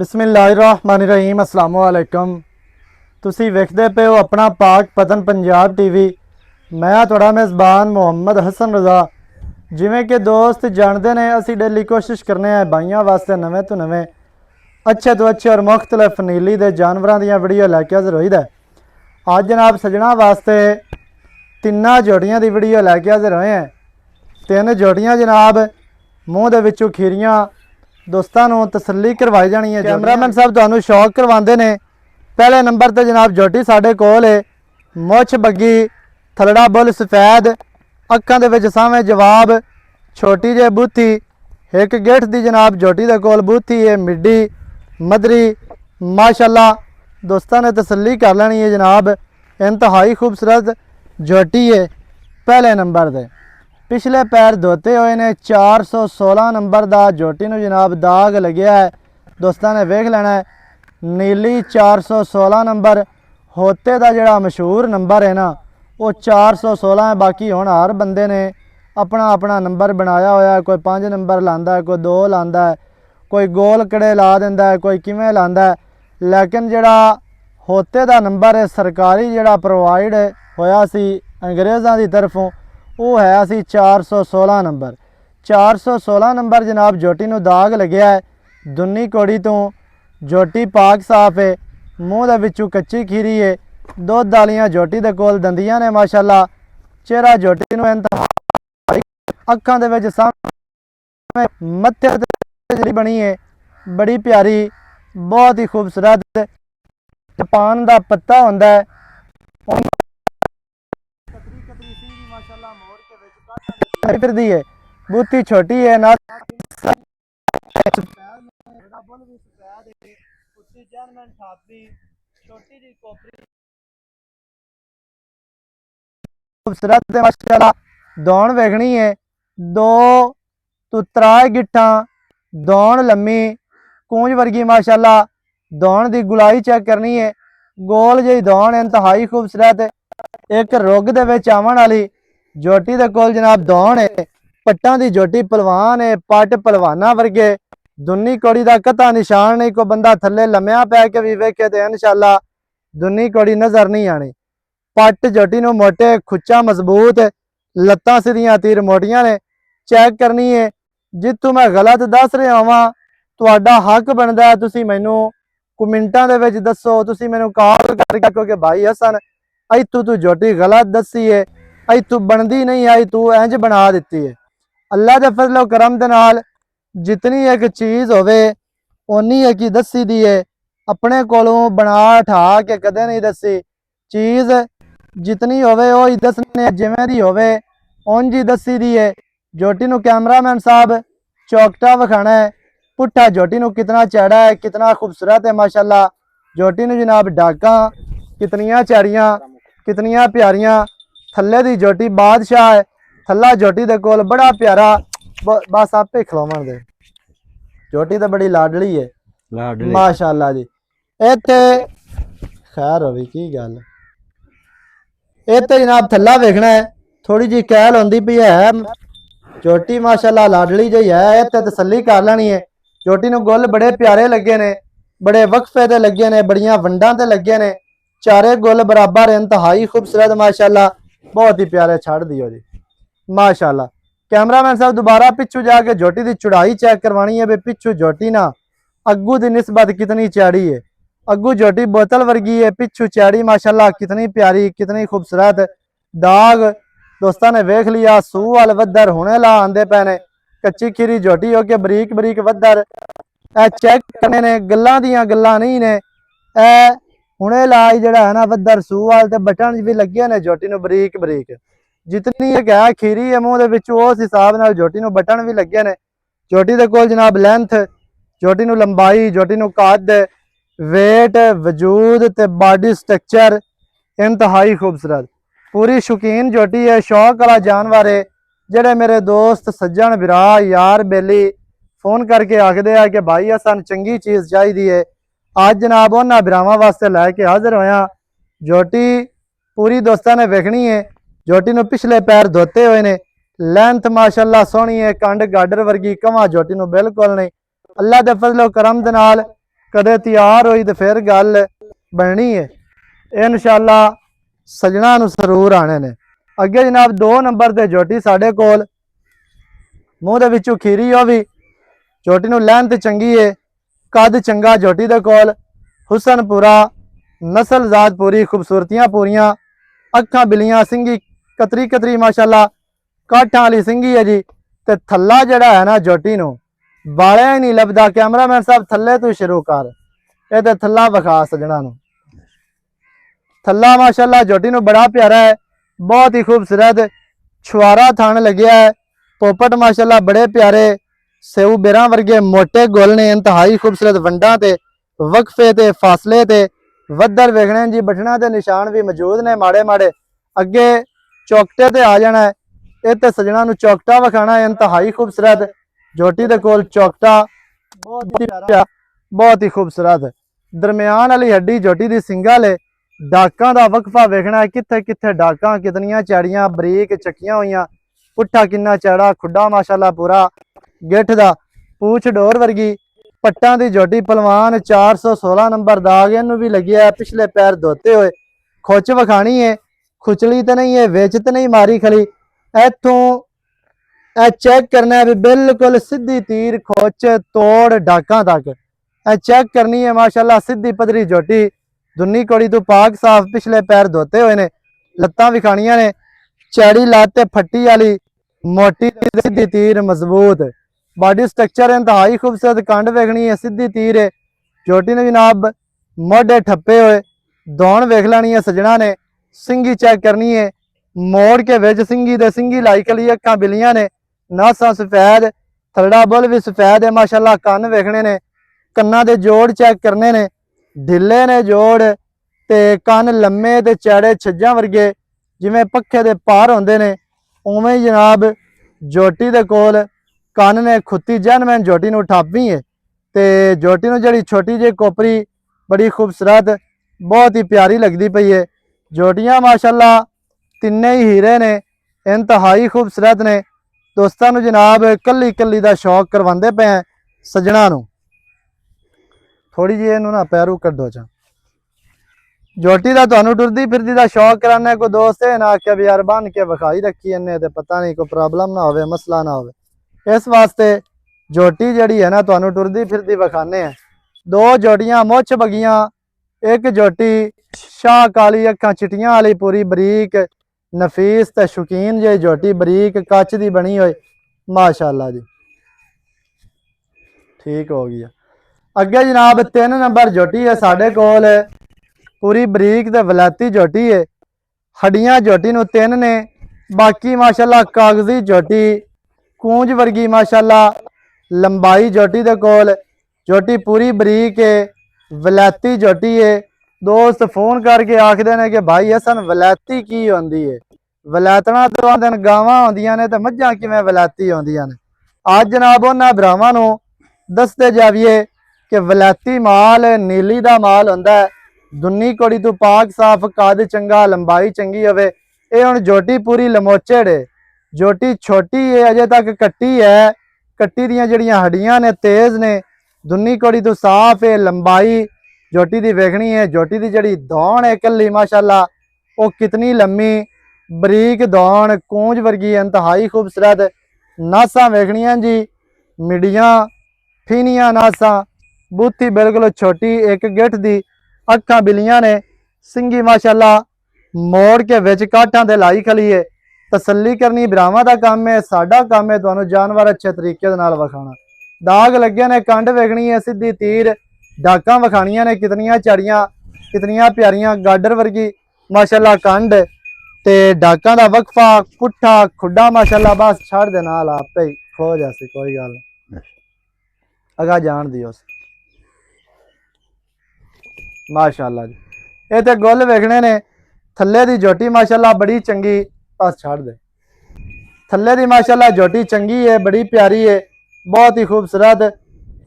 बिस्मिल्लाहिर्रहमानिर्रहीम अस्सलाम वालेकुम। तुसी वेखदे पे हो अपना पाक पतन पंजाब टीवी। मैं तुहाड़ा मेज़बान मुहम्मद हसन रज़ा। जिमें कि दोस्त जानते ने असी डेली कोशिश करने हैं भाइयों वास्ते नवे तो नवे अच्छे तो अच्छे और मुख्तलिफ नीली दे जानवरों दी वीडियो लैके हाज़र होई दा। अज जनाब सजना वास्ते तिन्ना जोड़ियां दी वीडियो लैके हाज़र होए हैं। तीन जोड़ियां जनाब मूँह दे विचों खीरियां दोस्तों को तसल्ली करवाई जानी है। कैमरामैन साहब तुहानू शौक करवाते हैं। पहले नंबर पर जनाब जोटी साढ़े कोल है, मुछ बग्गी, थलड़ा बुल सफैद, अक्खां दे विच सावें जवाब, छोटी जे बूथी, एक गिठ दी जनाब जोटी दे कोल बूथी है, मिड्डी मदरी माशाल्लाह दोस्तों ने तसल्ली कर लेनी है जनाब। इंतहाई खूबसूरत जोटी है। पहले नंबर दे पिछले पैर धोते हुए ने 416 नंबर का जोटी नूं जनाब दाग लग्या है। दोस्तों ने वेख लेना है नीली 416 नंबर होते का जोड़ा मशहूर नंबर है ना वो 416 है। बाकी हुण हर बंदे ने अपना अपना नंबर बनाया होया है। कोई 5 नंबर लांदा है, कोई 2 लांदा है, कोई गोल कड़े ला दिंदा है, कोई किवें लांदा है। लेकिन जोड़ा होते का नंबर है सरकारी जोड़ा प्रोवाइड होया सी अंग्रेज़ों की तरफों वो है असी 416 नंबर। 416 नंबर जनाब जोटी नूं दाग लग्या है। दुन्नी कोड़ी तो जोटी पाक साफ है, मूँह दे विचों कच्ची खीरी है, दुध वालियां जोटी दे कोल दंदियां ने माशाल्लाह। चेहरा जोटी नूं इंतहाई अखां दे विच सामने मत्थे ते जिहड़ी बनी है बड़ी प्यारी बहुत ही खूबसूरत जापान दा पत्ता हुंदा है। फिरदी है बूथी छोटी है ना खूबसूरत माशाल्लाह। दौड़ वेखनी है 2 तो 3 गिट्ठा दौड़ लम्मी कूंज वर्गी माशाल्लाह। दौड़ की गुलाई चेक करनी है, गोल जी दौड़ इंतहाई खूबसूरत। एक रुग दे विच आवन वाली जोटी दे कोल जनाब दौड़ है। पट्टां दी जोटी पलवान है, पट पलवाना वर्गे। दुन्नी कौड़ी का कता निशान नहीं, कोई बंदा थले लम्या पै के भी वेखे तो इंशाल्लाह दुन्नी कौड़ी नज़र नहीं आनी। पट जोटी नूं मोटे, खुच्चा मजबूत, लत्तां सीधियां तीर मोटियां ने। चेक करनी है जितों मैं गलत दस रहा हाँ तुहाडा हक बनता है तुसीं मैनू कमेंटां दे विच दसो, तुसीं मैनू कॉल करके क्योंकि भाई हसन इत्थों तू जोटी गलत दसी है, इत्थों बनती नहीं आई, तू इंज बना दी है। अल्लाह के फजलो करम दे नाल जितनी एक चीज़ होवे उन्नी एक ही दसी दी है। अपने कोलों बना ठा के कदे नहीं दसी। चीज़ जितनी होवे वो ही दसने, जिवें दी होवे उंज ही दसी दी है। जोटी नूं कैमरामैन साहब चौकटा विखाना है पुट्ठा जोटी नूं कितना चैड़ा है, कितना खूबसूरत है माशाल्लाह। जोटी नूं जनाब डाका कितनियां चैड़ियां, कितनियां प्यारियां। थल्ले दी जोटी बादशाह है, थल्ला जोटी दे कोल बड़ा प्यारा बस आपे खिलावन दे। जोटी तो बड़ी लाडली है माशाल्लाह जी। इत्थे खैर होवी की गल इत्थे जनाब थल्ला वेखना है थोड़ी जी कैल होंदी पई है। जोटी माशाल्लाह लाडली जी है, इत्थे तसल्ली कर लेनी है। जोटी नूं गुल बड़े प्यारे लगे ने, बड़े वक्फे ते लगे ने, बड़ियां वंडां ते लगे ने। चारे गुल बराबर इंतहाई खूबसूरत माशाल्लाह, बहुत ही प्यारे छड़ दियो जी माशाल्लाह। कैमरामैन साहब दोबारा पिछू जाके जोटी की चौड़ाई चेक करवानी है भी पिछू जोटी ना अग्गू की निस्बत कितनी चौड़ी है। अग्गू जोटी बोतल वर्गी है, पिछू चौड़ी माशाल्लाह कितनी प्यारी कितनी खूबसूरत। दाग दोस्तों ने वेख लिया, सूह वाल वधर हुणे ला आंदे पे ने। कच्ची खीरी जोटी हो के बरीक बरीक वधर ए चेक करने ने, गल्लां दियां गल्लां नहीं ने। ए हुणे ला जिहड़ा है ना वधर सूह वाल ते बटन भी लगे ने जोटी नूं बरीक बरीक। जितनी एक है खीरी है मूँह दे उस हिसाब नाल जोटी नूं बटन भी लगे ने। जोटी दे कोल जनाब लेंथ, जोटी नूं लंबाई, जोटी नूं कद, वेट, वजूद ते बॉडी स्ट्रक्चर इंतहाई खूबसूरत। पूरी शौकीन जोटी है, शौक वाला जानवर है। जेड़े मेरे दोस्त सज्जन विरा यार बेली फोन करके आखते हैं कि भाई असन चंगी चीज़ चाहिए है, अज जनाब उन्होंने बिरावां वास्ते लैके हाजिर होया। जोटी पूरी दोस्तों ने वेखनी है। जोटी नूं पिछले पैर धोते हुए ने, लेंथ माशाल्लाह सोहनी है, कंड गाडर वर्गी कवा जोटी नूं बिल्कुल नहीं। अल्लाह दे फजलो करम दे नाल कदे तैयार हुई तो फिर गल बननी है। इंशाअल्लाह सजना नूं जरूर आने ने। अगे जनाब 2 नंबर ते झोटी साडे कोल, मूँह दे विचों खीरी हो भी, झोटी नूं लैंथ चंगी है, कद चंगा झोटी दे कोल, हुसन पूरा, नस्ल जात पूरी, खूबसूरतियां पूरियां, अखां बिलियां, सिंगी कतरी कतरी माशाअल्लाह काठां वाली सिंगी है जी। ते थल्ला जड़ा है ना झोटी नूं बालिया ही नहीं लभदा। कैमरामैन साहब थल्ले तू शुरू कर, ये ते थल्ला विखा सजना नूं। थल्ला माशाअल्लाह झोटी नूं बड़ा प्यारा है, बहुत ही खूबसूरत छुआरा थन लग्या है। पोपट माशाअल्लाह बड़े प्यारे सेऊ बेरां वर्गे मोटे गुल ने, इंतहाई खूबसूरत वंडां ते वक्फे ते फासले ते वद्धर वेखने जी। बटना के निशान भी मौजूद ने माड़े माड़े। अगे चौकटे ते आ जाना है, इत्ते सजना नूं चौकटा विखाना है, इंतहाई खूबसूरत झोटी दे कोल चौकटा बहुत ही खूबसूरत। दरम्यान वाली हड्डी झोटी दी सिंगल है। डाकां दा वक्फा वेखना है, कित्थे कित्थे डाकां कितनियां चैड़ियां बरीक चक्कियां हुईयां, पुट्ठा किन्ना चैड़ा, खुड्डा माशाअल्लाह पूरा, गिठ दा पूछ डोर वर्गी, पट्टां दी झोटी पलवान, 416 नंबर दाग इनू भी लग्या है, पिछले पैर धोते हुए। खुच विखानी है, खुचली तो नहीं है, विच तो नहीं मारी खली, इथों चेक करना है भी बिल्कुल सीधी तीर खुच तोड़ डाकां तक चेक करनी है। माशाअल्लाह सीधी पदरी झोटी, दुन्नी कोड़ी तो पाक साफ, पिछले पैर धोते हुए ने, लत्तां विखानियां ने, चैड़ी लत्त फट्टी वाली, मोटी सीधी तीर मजबूत, बॉडी स्ट्रक्चर इंतहाई खूबसूरत, कंड वेखनी है, सीधी तीर है। झोटी ने जनाब मोढे ठप्पे हुए, दौड़ वेख लेनी है सजना ने, सिंगी चेक करनी है, मोड़ के विच सिंगी दे सिंगी लाई कली, अखां बिलियां ने, नासा सफेद, थलड़ा बुल भी सफेद है माशाअल्लाह, कन्न वेखने ने, कन्ना दे जोड़ चेक करने ने, ढिले ने जोड़ ते कन्न लम्मे ते चैड़े छज्जां वर्गे जिवें पक्खे दे पार होंदे ने, उवें ही जनाब झोटी दे कोल कन्न ने, खुत्ती जैनमैन झोटी नूं ठापी है। ते झोटी नूं जिहड़ी छोटी जी कोपरी बड़ी खूबसूरत बहुत ही प्यारी लगती पई है। झोटियां माशाअल्लाह तिन्ने ही हीरे ने, इंतहाई खूबसूरत ने। दोस्तां नूं जनाब कल्ली कल्ली दा शौक करवांदे पे हैं सजना नूं। थोड़ी जी इहनूं ना पैरू कड्डो चा, झोटी का तुहानूं टुरदी फिरदी दा शौक कराने, कोई दोस्त है ना आख्या भी यार बन के विखाई रखी इन्ने ते पता नहीं कोई प्रॉब्लम ना होवे, मसला ना होवे, इस वास्ते झोटी जड़ी है ना तुहानूं टुरदी फिरदी विखाने हैं। 2 झोटियां मुछ बगियां, एक झोटी शाह काली, अखां चिटियां वाली पूरी बरीक नफीस ते शौकीन जी झोटी, बरीक कच दी बनी हुई माशाअल्लाह जी, ठीक हो गई। अगे जनाब 3 नंबर झोटी है साढ़े कोल, पूरी बरीक ते वलैती झोटी है, हड्डियां झोटी नूं 3 ने, बाकी माशाअल्लाह कागजी झोटी, कूंज वर्गी माशाअल्लाह लंबाई झोटी दे कोल, झोटी पूरी बरीक है, वलैती झोटी है। दोस्त फोन करके आखते हैं कि भाई हसन वलैती की होंदी है, वलैतना तो आंदे गावां होंदियां ने ते मझां किवें वलैती होंदियां ने। अज जनाब उन्हां भरावां नूं दसते जावीए कि वलैती माल नीली दा माल होंदा है, दुन्नी कोड़ी तो पाक साफ, कद चंगा, लंबाई चंगी होवे। ये हुण झोटी पूरी लमोचड़ है, झोटी छोटी है, अजे तक कट्टी है, कट्टी दियां जड़ियां हड्डियां ने तेज ने, दुन्नी कोड़ी तो साफ है, लंबाई झोटी दी वेखनी है। झोटी दी जड़ी दौड़ है कल्ली माशाअल्लाह वो कितनी लम्मी बरीक दौड़, कूंज वर्गी इंतहाई खूबसूरत, नासां वेखनियां जी मिडियां फीनियां नासां, बूथी बिल्कुल छोटी, एक गिठ दी, अखां बिलियां ने, सिंगी माशाअल्लाह मोड़ के विच काठां ते लाई खली है। तसल्ली करनी भरावां दा काम है, साडा काम है तुहानूं जानवर अच्छे तरीके दे नाल विखाना। दाग लगे ने, कंड वेखनी है, सीधी तीर, डाकां विखानियां ने, कितनियां चड़ियां, कितनियां प्यारियां, गाडर वर्गी माशाअल्लाह कंड ते डाकां दा वक्फा, पुट्ठा खुड्डा माशाअल्लाह, बस छड़ दे नाल आपे ही खो जासी, कोई गल अगा जान दियो माशाअल्लाह जी। ये ते गुल वेखने ने, थल्ले दी झोटी माशाअल्लाह बड़ी चंगी, बस छड़ दे, थल्ले दी माशाअल्लाह झोटी चंगी है, बड़ी प्यारी है, बहुत ही खूबसूरत।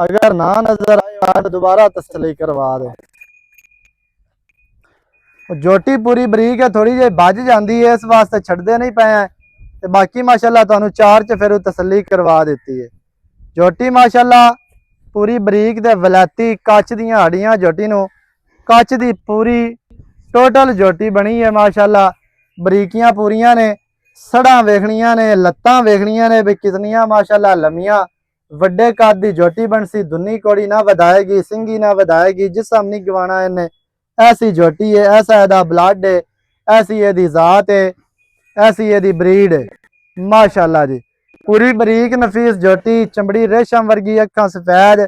अगर ना नजर आए तो दोबारा तसल्ली करवा दे। झोटी पूरी बरीक है, थोड़ी जी बज जाती है, इस वास्ते छड़ते नहीं पे हैं, ते बाकी माशाअल्लाह तुहानूं 4 च फिर तसल्ली करवा देती है। झोटी माशाअल्लाह पूरी बरीक ते वलैती कच दी हड्डियां झोटी नू कच दी पूरी टोटल झोटी बनी है माशाल्लाह। बरीकियां पूरियां ने, सड़ा वेखनियां ने, लत्तां वेखनियां ने भी कितनियां माशाल्लाह लम्मियां। वड्डे कद दी झोटी बनसी, दुन्नी कोड़ी ना वधाएगी, सिंगी ना वधाएगी, जिसम नहीं गवाना इन्हें। ऐसी झोटी है, ऐसा एदा ब्लड है, ऐसी एदी जात है, ऐसी एदी ब्रीड है माशाल्लाह जी। पूरी बरीक नफीस झोटी, चमड़ी रेशम वर्गी, अखां सफेद,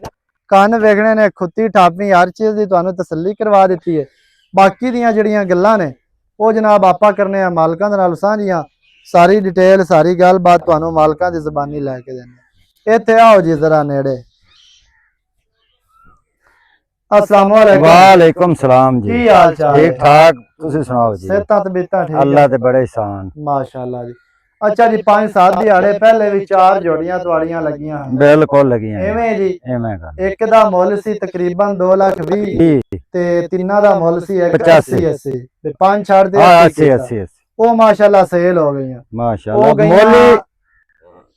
कन्न वेखने ने, खुत्ती ठापी, हर चीज़ की तुहानू तसल्ली करवा दी है। बाकी दियां जड़ियां गल्लां ने वो जनाब आपा करने आ मालकां दे नाल सांझियां। सारी डिटेल सारी गलबात तुहानू मालकां दी ज़बानी लैके देने। इत्थे आओ जी जरा नेड़े। अस्सलाम वालेकुम सलाम जी। की हाल चाल ठीक ठाक, तुसी सुनाओ जी। सेहतां तबीयतां ठीक अल्लाह ते बड़े एहसान माशाल्लाह जी। अच्छा जी 5-7 दिहाड़े पहले भी 4 जोड़ियां तुहाड़ियां लगियां हैं। बिल्कुल लगियां एवें जी एवें गल एक दा मुੱਲ सी तकरीबन 2,20,000 ते तिन्ना दा मुੱਲ सी 85-80 ते 5 छड़ दे 80 वो माशाल्लाह सेल हो गई माशाल्लाह।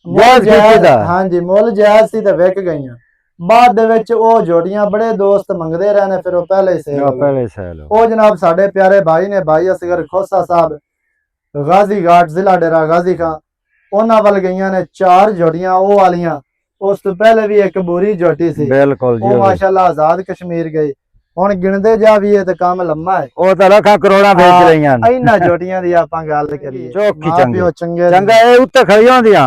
मुੱਲ जायज़ हां जी मुੱਲ जायज़ सी ते विक गईयां। बाद दे विच ओ जोड़ियां बड़े दोस्त मंगदे रहने फिर वो पहले ही सेल हो। ओ जनाब साडे प्यारे भाई ने भाई असगर खोसा साहब गाजी घाट जिला डेरा गाजी खां उन्हां वल गईयां ने 4 जोड़ियां ओ वालियां। उस तो पहले भी एक बुरी जोटी सी बिल्कुल ओ माशाल्लाह आजाद कश्मीर गई। हुण गिणदे जा भी है ते काम लम्मा है। ओ ते लाखां करोड़ां बेच रहीयां ने। इन्हां जोटियां दी आपां गल करिए चौखी मां प्यो चंगे चंगा ए उत्ते खड़ियां होंदियां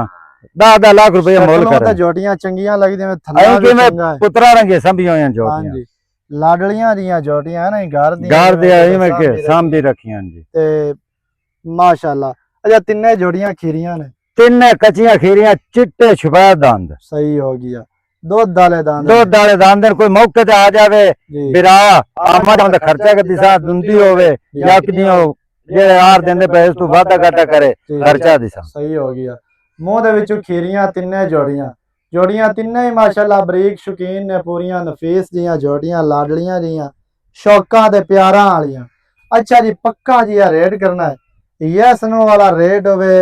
10-10 लाख रुपया मुੱਲ कर जोटियां चंगियां लगदियां थल्ला भी चंगा है। पुत्रा रंगे संभियां होयां जोटियां। हां जी लाडलियां दियां जोटियां है ना घर दे इवें के सांभी रखियां जी ते माशाल्लाह। अच्छा तिन्ने जोड़ियां खीरियां ने तिन्ने कच्चियां खीरियां चिट्टे छुपैद दंद सही हो गया। दूध वाले दांद कोई मौके ते आ जावे बिरा आमद दा खर्चा के दिशा दुंदी होवे या कि जे यार देंदे पे तू वादा घाटा करे खर्चा दिशा सही हो गया। मुंह दे विचों खीरियां तिन्ने जोड़ियां तिन्ने ही माशाल्लाह बरीक शौकीन ने पूरियां नफीस जियां जोड़ियां लाडलियां जियां शौकां ते प्यारां वालियां। अच्छा जी पक्का जी रेट करना है यस नो वाला रेट होवे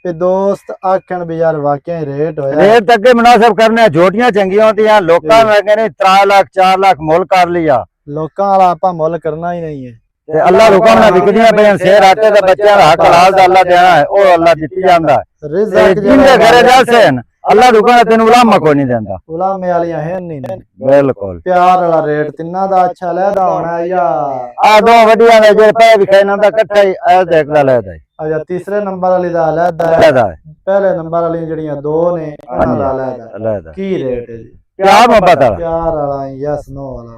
ते दोस्त आखन भी यार वाकई रेट होया रेट तक मुनासिब करने जोटियां चंगियां होंदियां लोकां लगे ने 3 लाख 4 लाख मुੱਲ कर लिया लोकां वाला आपा मुੱਲ करना ही नहीं है। ते अल्लाह हुक्म ना विकदियां पे शेर आटे दा बच्चा दा हक हलाल दा अल्लाह देना है ओ अल्लाह दित्ती जांदा है। रिज़्क जिंदे घरे दसन अल्लाह हुक्म ना तेनु उलामा कोई नहीं देंदा उलामे वालियां है नहीं बिल्कुल प्यार वाला रेट तिन्ना दा अच्छा लेदा होना या आ दो वडियां ने जे पे विखाइना दा इकट्ठा ही ए देख दा लेदा। अच्छा तीसरे नंबर वाली दा लेदा है पहले नंबर वाली जड़ियां दो ने उन्हां दा लेदा की रेट है जी प्यार मोहब्बत वाला प्यार वाला यस नो वाला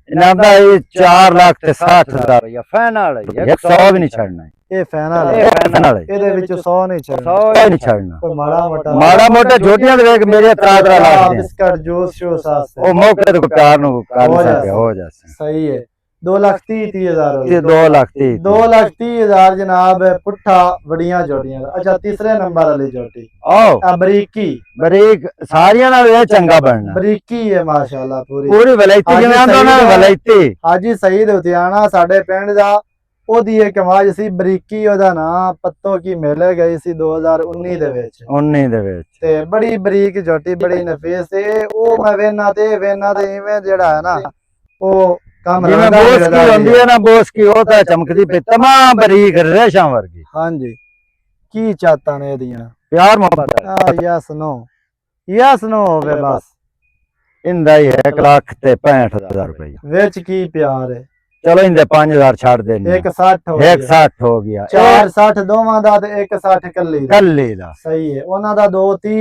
इनाम दा 4 लाख ते 60,000 रुपया फाइनल है 100 भी नहीं छड़ना ये फाइनल है ਇਹਦੇ ਵਿੱਚ 100 नहीं छड़ना 100 नहीं छड़ना कोई माड़ा मोटा जोटियां दे देख मेरे 3 लाख दे बिस्कुट जूस शूस आस्ते ओ मौके ते प्यार नु कर सके हो जासे सही है 2,30,000 ये 2,30,000 2,30,000 जनाब पुट्ठा बड़ियां जोटियां। अच्छा तीसरे नंबर वाली जोटी आओ बरीक सारियां नाल ये चंगा बनना बरीकी है माशाल्लाह पूरी वलैती जिवें आंदा ना वलैती हाजी सईद उतियाना साडे पिंड दा ओदी एक आवाज सी बरीकी ओदा नाम पत्तों की मेले गई सी 2019 दे विच ते बड़ी बरीक जोटी बड़ी नफीस ते ओ मैं वेना ते इवें जेड़ा है ना ओ काम जिवें बोस की होंदी है ना बोस की ओ ता चमकदी पे तमाम बरीक रेशम वर्गी। हां जी की चाहता ने एदियां प्यार मोहब्बत यस नो होवे बस इंदा ही 1,65,000 रुपया विच की प्यार है। चलो इंदे 5,000 छाड़ देने 1,60 हो गया 4,60 दोवां दा ते 1,60 कल्ली दा सही है ओना दा 2,30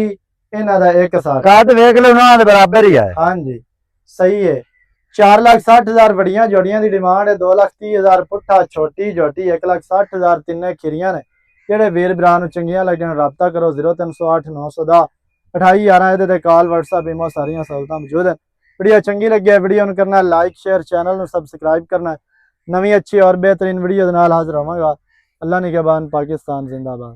इना दा 1,60 काट देख लो ना दे बराबर ही है। हां जी सही है 4,60,000 बड़ियां जोड़ियां दी डिमांड है 2,30,000 पुट्ठा छोटी जोटी 1,60,000 तिन्ने खिरियां ने जेड़े वीर भरा नूं चंगियां लगन राबता करो 0308 910 2811 ਇਹਦੇ ਤੇ ਕਾਲ WhatsApp ਈਮੋ ਸਾਰੀਆਂ ਸਹੂਲਤਾਂ ਮੌਜੂਦ ਹਨ। वीडियो चंगी लगी वीडियो ਨੂੰ करना लाइक शेयर चैनल ਨੂੰ सब्सक्राइब करना नवी अच्छी और बेहतरीन वीडियो ਦੇ ਨਾਲ हाजिर होवांगा। अल्लाह निगहबान पाकिस्तान जिंदाबाद।